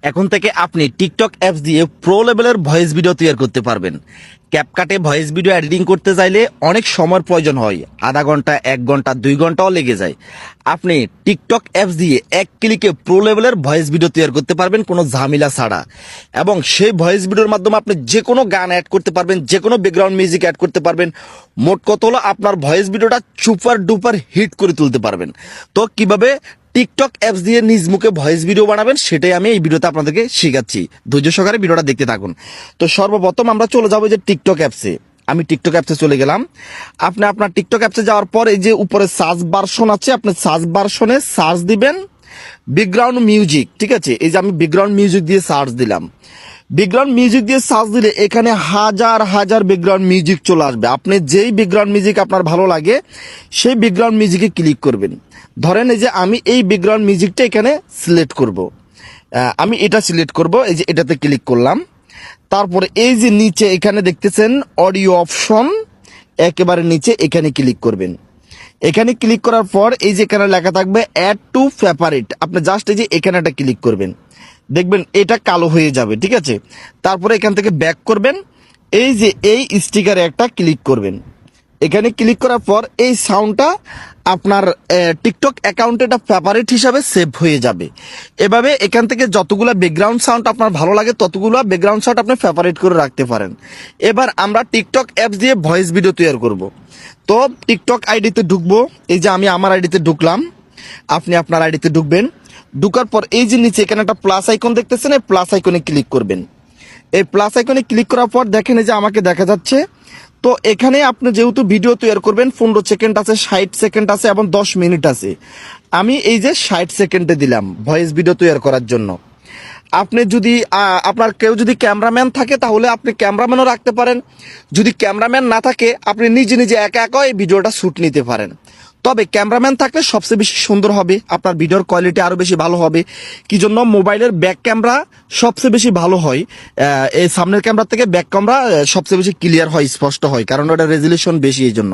এখন থেকে আপনি টিকটক অ্যাপস দিয়ে প্রো লেভেলের ভয়েস ভিডিও তৈরি করতে পারবেন। ক্যাপকাটে ভয়েস ভিডিও এডিটিং করতে চাইলে অনেক সময়ের প্রয়োজন হয়, আধা ঘন্টা, 1 ঘন্টা, 2 ঘন্টাও লেগে যায়। আপনি টিকটক অ্যাপস দিয়ে এক ক্লিকে প্রো লেভেলের ভয়েস ভিডিও তৈরি করতে পারবেন কোনো ঝামেলা ছাড়া, এবং সেই ভয়েস ভিডিওর মাধ্যমে আপনি যে কোনো গান অ্যাড করতে পারবেন, যে কোনো ব্যাকগ্রাউন্ড মিউজিক অ্যাড করতে পারবেন। মোট কথা হলো আপনার ভয়েস ভিডিওটা সুপার ডুপার হিট করে তুলতে পারবেন। তো কিভাবে টিকটক অ্যাপস দিয়ে নিজ মুখে ভয়েস ভিডিও বানাবেন সেটাই আমি এই ভিডিওতে আপনাদেরকে শেখাচ্ছি। ধৈর্য সহকারে ভিডিওটা দেখতে থাকুন। তো সর্বপ্রথম আমরা চলে যাবো যে টিকটক অ্যাপসে। আমি টিকটক অ্যাপসে চলে গেলাম। আপনি আপনার টিকটক অ্যাপসে যাওয়ার পর এই যে উপরে সার্চ ভার্সন আছে, আপনি সার্চ ভার্সনে সার্চ দিবেন ব্যাকগ্রাউন্ড মিউজিক। ঠিক আছে, এই যে আমি ব্যাকগ্রাউন্ড মিউজিক দিয়ে সার্চ দিলাম। ব্যাকগ্রাউন্ড মিউজিক দিয়ে সার্চ দিলে এখানে হাজার হাজার ব্যাকগ্রাউন্ড মিউজিক চলে আসবে। আপনি যেই ব্যাকগ্রাউন্ড মিউজিক আপনার ভালো লাগে সেই ব্যাকগ্রাউন্ড মিউজিকে ক্লিক করবেন। ধরেন এই যে আমি এই ব্যাকগ্রাউন্ড মিউজিকটা এখানে সিলেক্ট করব, আমি এটা সিলেক্ট করব। এই যে এটাতে ক্লিক করলাম। তারপরে এই যে নিচে এখানে দেখতেছেন অডিও অপশন, একেবারে নিচে এখানে ক্লিক করবেন। এখানে ক্লিক করার পর এই যে এখানে লেখা থাকবে অ্যাড টু ফেভারিট, আপনি জাস্ট এই যে এখানে একটা ক্লিক করবেন, দেখবেন এটা কালো হয়ে যাবে। ঠিক আছে, তারপরে এখান থেকে ব্যাক করবেন, এই যে এই স্টিকারে একটা ক্লিক করবেন। এখানে ক্লিক করার পর এই সাউন্ডটা আপনার টিকটক অ্যাকাউন্টে এটা ফেভারিট হিসাবে সেভ হয়ে যাবে। এভাবে এখান থেকে যতগুলো ব্যাকগ্রাউন্ড সাউন্ড আপনার ভালো লাগে ততগুলো ব্যাকগ্রাউন্ড সাউন্ড আপনি ফেভারিট করে রাখতে পারেন। এবার আমরা টিকটক অ্যাপস দিয়ে ভয়েস ভিডিও তৈরি করব। তো টিকটক আইডিতে ঢুকবো। এই যে আমি আমার আইডিতে ঢুকলাম, আপনি আপনার আইডিতে ঢুকবেন। ঢুকার পর এই যে নিচে এখানে একটা প্লাস আইকন দেখতেছেন, এই প্লাস আইকনে ক্লিক করবেন। এই প্লাস আইকনে ক্লিক করার পর দেখেন এই যে আমাকে দেখা যাচ্ছে। তো এখানে আপনি যেহেতু ভিডিও তৈরি করবেন 15 সেকেন্ড আছে, 60 সেকেন্ড আছে এবং 10 মিনিট আছে। আমি এই যে 60 সেকেন্ডে দিলাম ভয়েস ভিডিও তৈরি করার জন্য। আপনি যদি আপনার কেউ যদি ক্যামেরাম্যান থাকে তাহলে আপনি ক্যামেরাম্যানও রাখতে পারেন। যদি ক্যামেরাম্যান না থাকে আপনি নিজে নিজে একা একা এই ভিডিওটা শ্যুট নিতে পারেন। তবে ক্যামেরাম্যান থাকলে সবচেয়ে বেশি সুন্দর হবে, আপনার ভিডিওর কোয়ালিটি আরও বেশি ভালো হবে। কি জন্য? মোবাইলের ব্যাক ক্যামেরা সবচেয়ে বেশি ভালো হয়, এই সামনের ক্যামেরা থেকে ব্যাক ক্যামেরা সবচেয়ে বেশি ক্লিয়ার হয়, স্পষ্ট হয়, কারণ ওটা রেজুলেশন বেশি এই জন্য।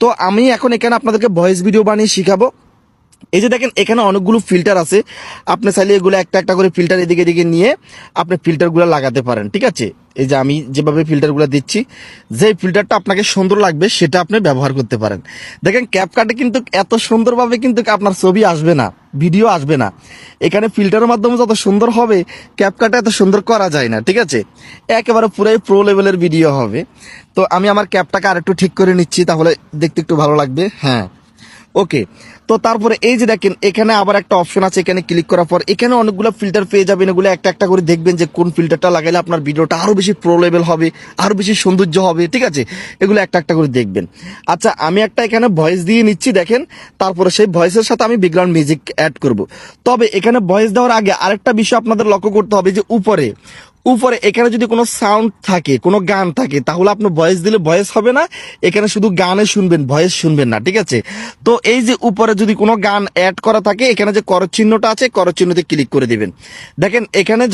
তো আমি এখন এখানে আপনাদেরকে ভয়েস ভিডিও বানিয়ে শিখাবো। এই যে দেখেন এখানে অনেকগুলো ফিল্টার আছে, আপনি চাইলে এগুলো একটা একটা করে ফিল্টার এদিকে এদিকে নিয়ে আপনি ফিল্টারগুলো লাগাতে পারেন। ঠিক আছে, এই যে আমি যেভাবে ফিল্টারগুলো দিচ্ছি, যে ফিল্টারটা আপনাকে সুন্দর লাগবে সেটা আপনি ব্যবহার করতে পারেন। দেখেন ক্যাপকাটে কিন্তু এত সুন্দরভাবে কিন্তু আপনার ছবি আসবে না, ভিডিও আসবে না। এখানে ফিল্টারের মাধ্যমে যত সুন্দর হবে ক্যাপকাটে এত সুন্দর করা যায় না। ঠিক আছে, একেবারে পুরাই প্রো লেভেলের ভিডিও হবে। তো আমি আমার ক্যাপটাকে আরেকটু ঠিক করে নিচ্ছি, তাহলে দেখতে একটু ভালো লাগবে। হ্যাঁ, ওকে। তো তারপরে এই যে দেখেন এখানে আবার একটা অপশন আছে, এখানে ক্লিক করার পর এখানে অনেকগুলো ফিল্টার পেয়ে যাবেন। এগুলো একটা একটা করে দেখবেন যে কোন ফিল্টারটা লাগাইলে আপনার ভিডিওটা আরো বেশি প্রো লেভেল হবে, আরো বেশি সৌন্দর্য হবে। ঠিক আছে, এগুলো একটা একটা করে দেখবেন। আচ্ছা, আমি একটা এখানে ভয়েস দিয়ে নিচ্ছি দেখেন, তারপরে সেই ভয়েসের সাথে আমি ব্যাকগ্রাউন্ড মিউজিক অ্যাড করব। তবে এখানে ভয়েস দেওয়ার আগে আরেকটা বিষয় আপনাদের লক্ষ্য করতে হবে, যে উপরে উপরে এখানে যদি কোনো সাউন্ড থাকে, কোনো গান থাকে, তাহলে আপনি ভয়েস দিলে ভয়েস হবে না, এখানে শুধু গানে শুনবেন, ভয়েস শুনবেন না। ঠিক আছে, তো এই যে উপরে যদি কোনো গান অ্যাড করা থাকে, এখানে যে করর চিহ্নটা আছে, করর চিহ্নতে ক্লিক করে দিবেন। দেখেন এখানে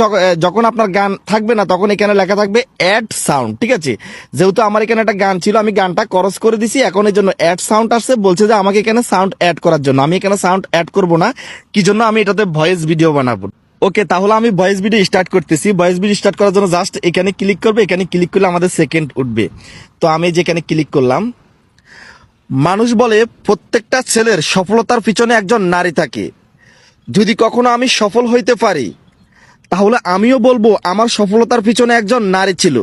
যখন আপনার গান থাকবে না তখন এখানে লেখা থাকবে অ্যাড সাউন্ড। ঠিক আছে, যেহেতু আমার এখানে একটা গান ছিল, আমি গানটা করস করে দিছি, এখন এই জন্য অ্যাড সাউন্ড আসছে, বলছে যে আমাকে এখানে সাউন্ড অ্যাড করার জন্য। আমি এখানে সাউন্ড অ্যাড করব না, কি জন্য? আমি এটাতে ভয়েস ভিডিও বানাবো। ওকে, তাহলে আমি ভয়েস ভিডিও স্টার্ট করতেছি। ভয়েস ভিডিও স্টার্ট করার জন্য জাস্ট এখানে ক্লিক করবে, এখানে ক্লিক করলে আমাদের সেকেন্ড উঠবে। তো আমি যেখানে ক্লিক করলাম, মানুষ বলে প্রত্যেকটা ছেলের সফলতার পিছনে একজন নারী থাকে। যদি কখনো আমি সফল হইতে পারি তাহলে আমিও বলবো আমার সফলতার পিছনে একজন নারী ছিল,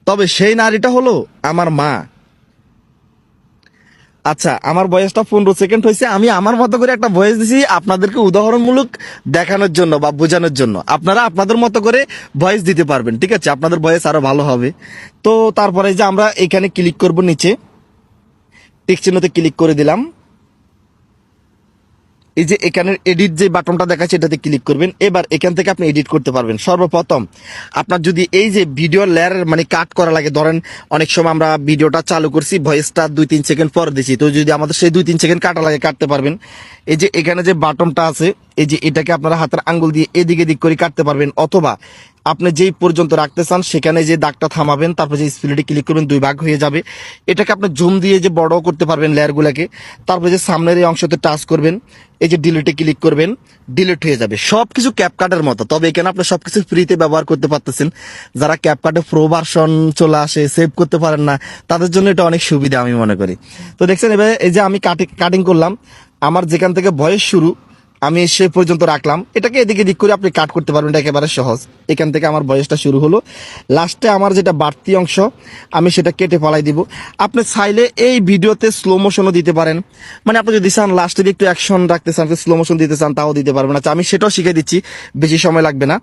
তবে সেই নারীটা হলো আমার মা। আচ্ছা, আমার বয়সটা 15 সেকেন্ড হয়েছে। আমি আমার মতো করে একটা ভয়েস দিছি আপনাদেরকে উদাহরণমূলক দেখানোর জন্য বা বোঝানোর জন্য। আপনারা আপনাদের মতো করে ভয়েস দিতে পারবেন। ঠিক আছে, আপনাদের ভয়েস আরো ভালো হবে। তো তারপরে যে আমরা এখানে ক্লিক করব, নিচে টিক চিহ্নতে ক্লিক করে দিলাম। এই যে এখানে এডিট যে বাটনটা দেখাচ্ছে এটাতে ক্লিক করবেন। এবার এখান থেকে আপনি এডিট করতে পারবেন। সর্বপ্রথম আপনার যদি এই যে ভিডিও লেয়ার মানে কাট করা লাগে, ধরেন অনেক সময় আমরা ভিডিওটা চালু করছি, ভয়েসটা 2-3 সেকেন্ড পর দিছি, তো যদি আমাদের সেই 2-3 সেকেন্ড কাটা লাগে, কাটতে পারবেন। এই যে এখানে যে বাটনটা আছে এই যে এটাকে আপনারা হাতের আঙ্গুল দিয়ে এদিক এদিক করে কাটতে পারবেন, অথবা আপনি যেই পর্যন্ত রাখতে চান সেখানে যে দাগটা থামাবেন, তারপর যে স্প্লিটে ক্লিক করবেন, 2 ভাগ হয়ে যাবে। এটাকে আপনি জুম দিয়ে যে বড় করতে পারবেন লেয়ারগুলোকে। তারপরে যে সামনের এই অংশতে টাচ করবেন, এই যে ডিলিটে ক্লিক করবেন, ডিলিট হয়ে যাবে। সবকিছু ক্যাপকাটের মতো, তবে এখানে আপনি সবকিছু ফ্রিতে ব্যবহার করতে পারতেছেন। যারা ক্যাপকাটে প্রো ভার্সন চলে আসে, সেভ করতে পারেন না, তাদের জন্য এটা অনেক সুবিধা আমি মনে করি। তো দেখছেন এবার এই যে আমি কাটিং করলাম, আমার যেখান থেকে ভয়েস শুরু আমি সে পর্যন্ত রাখলাম। এটাকে এদিকে দিক করে আপনি কাট করতে পারবেন, এটা একেবারে সহজ। এখান থেকে আমার ভয়েসটা শুরু হলো, লাস্টে আমার যেটা বাড়তি অংশ আমি সেটা কেটে ফেলাই দিব। আপনি চাইলে এই ভিডিওতে স্লো মোশনও দিতে পারেন, মানে আপনি যদি চান লাস্টে একটু অ্যাকশন রাখতে চান, স্লো মোশন দিতে চান, তাও দিতে পারবেন। আচ্ছা, আমি সেটাও শিখে দিচ্ছি, বেশি সময় লাগবে না।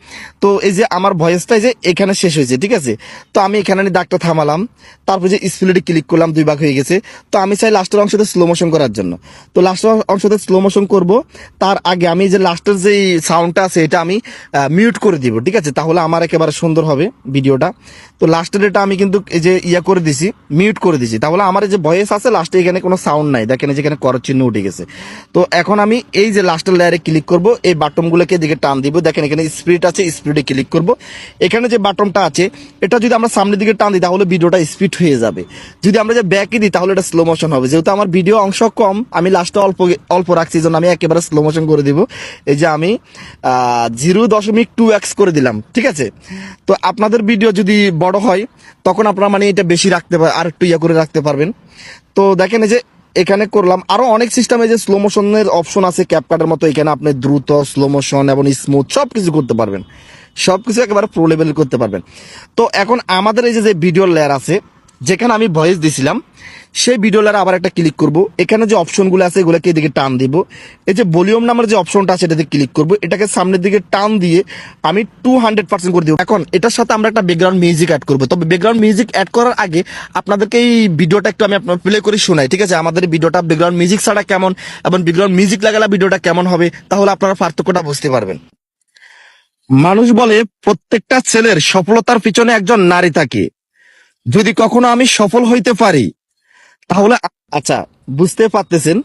তো এই যে আমার ভয়েসটা যে এখানে শেষ হয়েছে, ঠিক আছে। তো আমি এখানে দাগটা থামালাম, তারপর যে স্প্লিটে ক্লিক করলাম, 2 ভাগ হয়ে গেছে। তো আমি চাই লাস্টের অংশতে স্লো মোশন করার জন্য, তো লাস্টের অংশতে স্লো মোশন করব। তার আগে আমি যে লাস্টের যে সাউন্ডটা আছে এটা আমি মিউট করে দিব, ঠিক আছে, তাহলে আমার একেবারে সুন্দর হবে ভিডিওটা। তো লাস্টের এটা আমি কিন্তু এই যে করে দিছি, মিউট করে দিছি, তাহলে আমার যে ভয়েস আছে লাস্টে এখানে কোনো সাউন্ড নাই, দেখেন যেখানে করার চিহ্ন উঠে গেছে। তো এখন আমি এই যে লাস্টের লেয়ারে ক্লিক করব, এই বাটনগুলোকে দিকে টান দিব, দেখেন এখানে স্পিড আছে, স্পিডে ক্লিক করব। এখানে যে বাটনটা আছে এটা যদি আমরা সামনের দিকে টান দিই তাহলে ভিডিওটা স্পিড হয়ে যাবে। যদি আমরা যে ব্যাকে দিই তাহলে এটা স্লো মোশন হবে। যেহেতু আমার ভিডিও অংশ কম, আমি লাস্টে অল্প অল্প রাখছি, জন্য আমি একেবারে স্লো মোশন করে দিব। এই যে আমি 0.2x করে দিলাম, ঠিক আছে। তো আপনাদের ভিডিও যদি বড় হয় তখন আপনারা মানে এটা বেশি রাখতে পারেন, আর একটু করে রাখতে পারবেন। তো দেখেন এই যে এখানে করলাম, আরো অনেক সিস্টেমে যে স্লো মোশনের অপশন আছে ক্যাপকাটের মতো, এখানে আপনি দ্রুত, স্লো মোশন এবং স্মুথ সবকিছু করতে পারবেন, সবকিছু একেবারে প্রো লেভেল করতে পারবেন। তো এখন আমাদের এই যে ভিডিও লেয়ার আছে, যেখানে আমি ভয়েস দিছিলাম সেই ভিডিও লেয়ারে আবার একটা ক্লিক করব। এখানে যে অপশনগুলো আছে এগুলোকে এদিকে টান দিব, এই যে ভলিউম নামের যে অপশনটা আছে এটাতে ক্লিক করব, এটাকে সামনের দিকে টান দিয়ে আমি 200% করে দিব। এখন এটার সাথে আমরা একটা ব্যাকগ্রাউন্ড মিউজিক অ্যাড করব। তবে ব্যাকগ্রাউন্ড মিউজিক অ্যাড করার আগে আপনাদেরকে এই ভিডিওটা একটু আমি আপনার প্লে করে শোনাই, ঠিক আছে। আমাদের ভিডিওটা ব্যাকগ্রাউন্ড মিউজিক ছাড়া কেমন এবং ব্যাকগ্রাউন্ড মিউজিক লাগালে ভিডিওটা কেমন হবে, তাহলে আপনারা পার্থক্যটা বুঝতে পারবেন। মানুষ বলে প্রত্যেকটা ছেলের সফলতার পিছনে একজন নারী থাকে। যদি কখনো আমি সফল হইতে পারি তাহলে, আচ্ছা বুঝতে পারতেছেন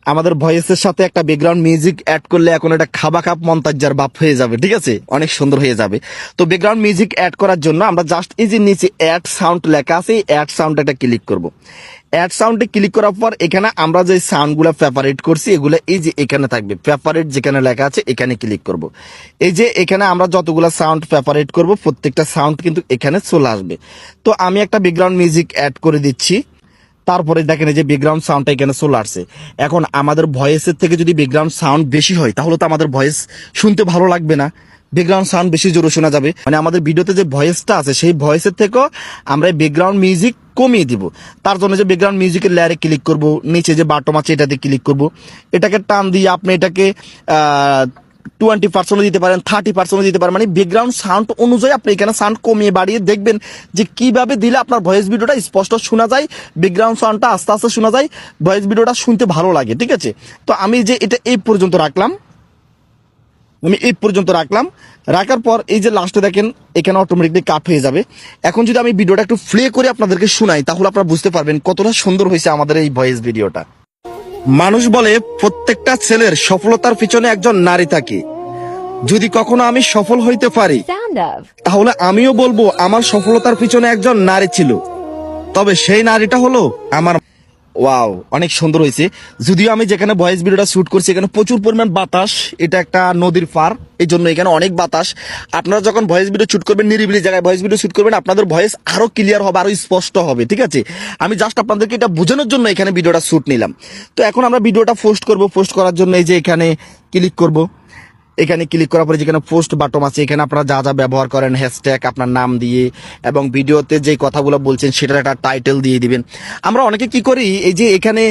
আমাদের ভয়েসের সাথে একটা ব্যাকগ্রাউন্ড মিউজিক অ্যাড করলে এখন এটা খাবা খাপ মন্তাজার বাপ হয়ে যাবে, ঠিক আছে, অনেক সুন্দর হয়ে যাবে। তো ব্যাকগ্রাউন্ড মিউজিক অ্যাড করার জন্য আমরা জাস্ট এই যে নিচে অ্যাড সাউন্ড লেখা আছে, অ্যাড সাউন্ড একটা ক্লিক করব। অ্যাড সাউন্ডে ক্লিক করার পর এখানে আমরা যে সাউন্ডগুলো ফেভারিট করছি এগুলো এই যে এখানে থাকবে, ফেভারিট যেখানে লেখা আছে এখানে ক্লিক করব। এই যে এখানে আমরা যতগুলো সাউন্ড ফেভারিট করব প্রত্যেকটা সাউন্ড কিন্তু এখানে চলে আসবে। তো আমি একটা ব্যাকগ্রাউন্ড মিউজিক অ্যাড করে দিচ্ছি, তারপরে দেখেন এই যে ব্যাকগ্রাউন্ড সাউন্ডটা এখানে চলে আসছে। এখন আমাদের ভয়েসের থেকে যদি ব্যাকগ্রাউন্ড সাউন্ড বেশি হয় তাহলে তো আমাদের ভয়েস শুনতে ভালো লাগবে না, ব্যাকগ্রাউন্ড সাউন্ড বেশি জোরে শোনা যাবে। মানে আমাদের ভিডিওতে যে ভয়েসটা আছে সেই ভয়েসের থেকেও আমরা ব্যাকগ্রাউন্ড মিউজিক কমিয়ে দিব। তার জন্য যে ব্যাকগ্রাউন্ড মিউজিকের লেয়ারে ক্লিক করব, নিচে যে বাটন আছে এটাতে ক্লিক করব, এটাকে টান দিয়ে আপনি এটাকে 20% দিতে পারেন, 30% দিতে পারেন, মানে ব্যাকগ্রাউন্ড সাউন্ড অনুযায়ী আপনি এখানে সাউন্ড কমিয়ে বাড়িয়ে দেখবেন যে কিভাবে দিলে আপনার ভয়েস ভিডিওটা স্পষ্ট শোনা যায়, ব্যাকগ্রাউন্ড সাউন্ডটা আস্তে আস্তে শোনা যায়, ভয়েস ভিডিওটা শুনতে ভালো লাগে, ঠিক আছে। তো আমি যে এটা এই পর্যন্ত রাখলাম, আমি এই পর্যন্ত রাখলাম, রাখার পর এই যে লাস্টে দেখেন এখানে অটোমেটিকলি কাট হয়ে যাবে। এখন যদি আমি ভিডিওটা একটু প্লে করে আপনাদেরকে শোনাই তাহলে আপনারা বুঝতে পারবেন কতটা সুন্দর হয়েছে আমাদের এই ভয়েস ভিডিওটা। মানুষ বলে প্রত্যেকটা ছেলের সফলতার পিছনে একজন নারী থাকে। যদি কখনো আমি সফল হইতে পারি তাহলে আমিও বলবো আমার সফলতার পিছনে একজন নারী ছিল, তবে সেই নারীটা হলো আমার। ওয়াও, অনেক সুন্দর হয়েছে। যদিও আমি যেখানে ভয়েস ভিডিওটা শুট করছি এখানে প্রচুর পরিমাণ বাতাস, এটা একটা নদীর পার, এই জন্য এখানে অনেক বাতাস। আপনারা যখন ভয়েস ভিডিও শুট করবেন, নিরিবিলি জায়গায় ভয়েস ভিডিও শুট করবেন, আপনাদের ভয়েস আরো ক্লিয়ার হবে, আরো স্পষ্ট হবে, ঠিক আছে। আমি জাস্ট আপনাদেরকে এটা বোঝানোর জন্য এখানে ভিডিওটা শুট নিলাম। তো এখন আমরা ভিডিওটা পোস্ট করব। পোস্ট করার জন্য এই যে এখানে ক্লিক করব, এখানে ক্লিক করার পরে যেখানে পোস্ট বাটন আছে এখানে আপনারা যা যা ব্যবহার করেন, হ্যাশট্যাগ আপনার নাম দিয়ে এবং ভিডিওতে যে কথাগুলো বলছেন সেটার একটা টাইটেল দিয়ে দিবেন। আমরা অনেকে কি করি, এই যে এখানে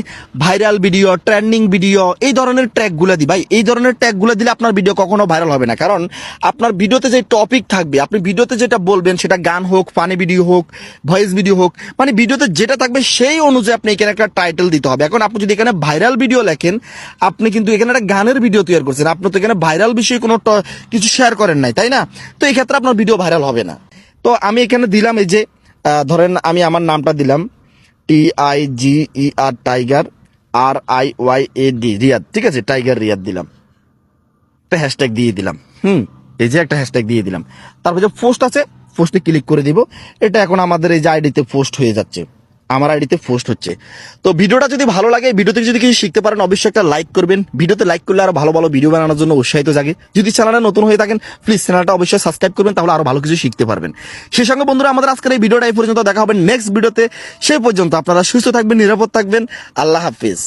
ভাইরাল ভিডিও, ট্রেন্ডিং ভিডিও, এই ধরনের ট্যাগগুলো দিই। ভাই এই ধরনের ট্যাগগুলো দিলে আপনার ভিডিও কখনো ভাইরাল হবে না, কারণ আপনার ভিডিওতে যে টপিক থাকবে, আপনি ভিডিওতে যেটা বলবেন সেটা গান হোক, ফানি ভিডিও হোক, ভয়েস ভিডিও হোক, মানে ভিডিওতে যেটা থাকবে সেই অনুযায়ী আপনি এখানে একটা টাইটেল দিতে হবে। এখন আপনি যদি এখানে ভাইরাল ভিডিও লেখেন, আপনি কিন্তু এখানে একটা গানের ভিডিও তৈরি করছেন, আপনি তো এখানে ভাইরাল বিষয়ে কোনো কিছু শেয়ার করেন নাই, তাই না। তো এই ক্ষেত্রে আপনার ভিডিও ভাইরাল হবে না। তো আমি এখানে দিলাম এই যে ধরেন আমি আমার নামটা দিলাম TIGER টাইগার RIYAD রিয়াদ, ঠিক আছে, টাইগার রিয়াদ দিলাম। একটা হ্যাশট্যাগ দিয়ে দিলাম। এই যে একটা হ্যাশট্যাগ দিয়ে দিলাম, তারপর যে পোস্ট আছে পোস্টে ক্লিক করে দিব। এটা এখন আমাদের এই যে আইডিতে পোস্ট হয়ে যাচ্ছে, আমার আইডিতে পোস্ট হচ্ছে। তো ভিডিওটা যদি ভালো লাগে, ভিডিও থেকে যদি কিছু শিখতে পারেন, অবশ্যই একটা লাইক করবেন। ভিডিওতে লাইক করলে আরো ভালো ভালো ভিডিও বানানোর জন্য উৎসাহিত জাগে। যদি চ্যানেলে নতুন হয়ে থাকেন প্লিজ চ্যানেলটা অবশ্যই সাবস্ক্রাইব করবেন, তাহলে আরো ভালো কিছু শিখতে পারবেন। সেই সঙ্গে বন্ধুরা আমাদের আজকের এই ভিডিওটা এই পর্যন্ত, দেখা হবে নেক্সট ভিডিওতে। সেই পর্যন্ত আপনারা সুস্থ থাকবেন, নিরাপদ থাকবেন। আল্লাহ হাফিজ।